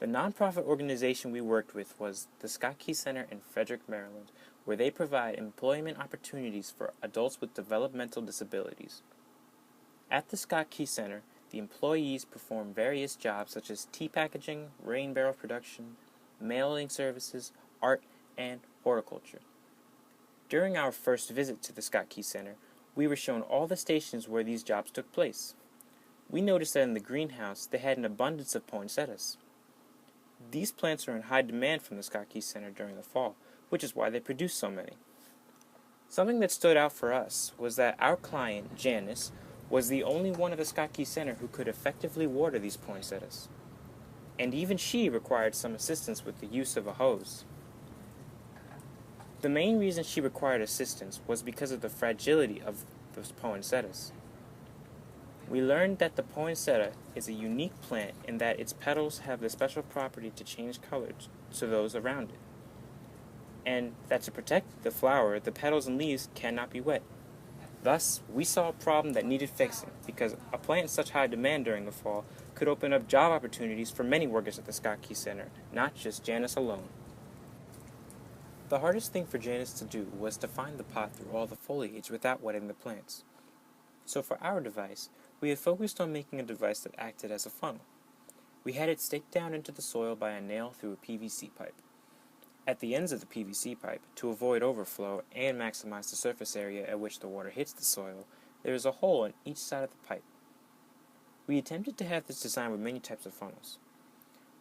The nonprofit organization we worked with was the Scott Key Center in Frederick, Maryland, where they provide employment opportunities for adults with developmental disabilities. At the Scott Key Center, the employees perform various jobs such as tea packaging, rain barrel production, mailing services, art, and horticulture. During our first visit to the Scott Key Center, we were shown all the stations where these jobs took place. We noticed that in the greenhouse they had an abundance of poinsettias. These plants are in high demand from the Scott Key Center during the fall, which is why they produce so many. Something that stood out for us was that our client, Janice, was the only one at the Scott Key Center who could effectively water these poinsettias. And even she required some assistance with the use of a hose. The main reason she required assistance was because of the fragility of those poinsettias. We learned that the poinsettia is a unique plant in that its petals have the special property to change colors to those around it, and that to protect the flower, the petals and leaves cannot be wet. Thus, we saw a problem that needed fixing, because a plant in such high demand during the fall could open up job opportunities for many workers at the Scott Key Center, not just Janice alone. The hardest thing for Janice to do was to find the pot through all the foliage without wetting the plants. So for our device, we had focused on making a device that acted as a funnel. We had it staked down into the soil by a nail through a PVC pipe. At the ends of the PVC pipe, to avoid overflow and maximize the surface area at which the water hits the soil, there is a hole on each side of the pipe. We attempted to have this design with many types of funnels.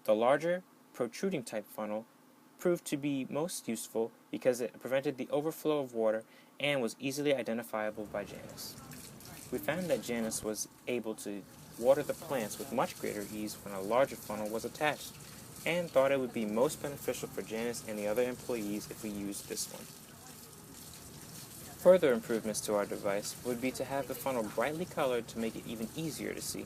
The larger, protruding type funnel proved to be most useful because it prevented the overflow of water and was easily identifiable by Janice. We found that Janice was able to water the plants with much greater ease when a larger funnel was attached, and thought it would be most beneficial for Janice and the other employees if we used this one. Further improvements to our device would be to have the funnel brightly colored to make it even easier to see.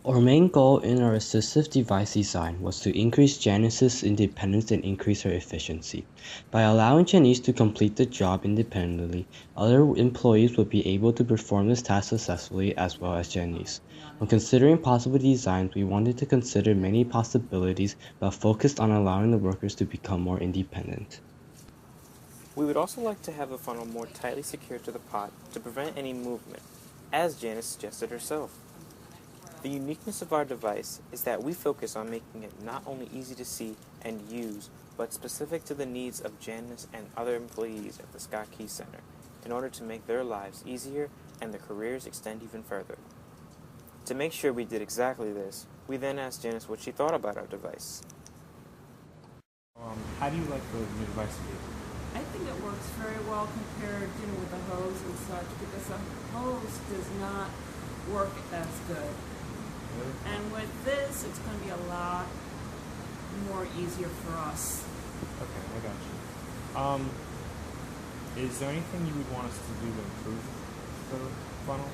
Our main goal in our assistive device design was to increase Janice's independence and increase her efficiency. By allowing Janice to complete the job independently, other employees would be able to perform this task successfully as well as Janice. When considering possible designs, we wanted to consider many possibilities but focused on allowing the workers to become more independent. We would also like to have the funnel more tightly secured to the pot to prevent any movement, as Janice suggested herself. The uniqueness of our device is that we focus on making it not only easy to see and use, but specific to the needs of Janice and other employees at the Scott Key Center, in order to make their lives easier and their careers extend even further. To make sure we did exactly this, we then asked Janice what she thought about our device. How do you like the new device to be? I think it works very well compared, with the hose and such, because the hose does not work as good. And with this, it's going to be a lot more easier for us. Okay, I got you. Is there anything you would want us to do to improve the funnel?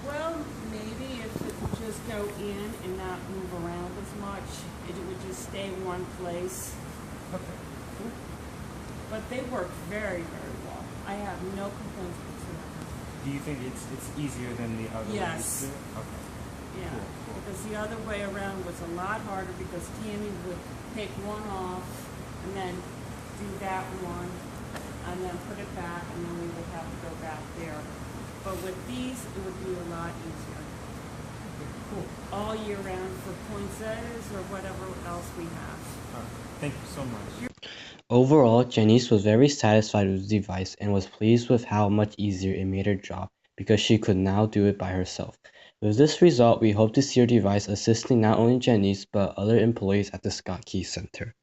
Well, maybe if it would just go in and not move around as much, it would just stay in one place. Okay, cool. But they work very, very well. I have no complaints whatsoever. Do you think it's easier than the other Yes. way? Okay. Yeah, Cool. because the other way around was a lot harder because Tammy would take one off and then do that one and then put it back and then we would have to go back there. But with these, it would be a lot easier. Cool. All year round for poinsettias or whatever else we have. All right. Thank you so much. Overall, Janice was very satisfied with the device and was pleased with how much easier it made her job because she could now do it by herself. With this result, we hope to see our device assisting not only Janice but other employees at the Scott Key Center.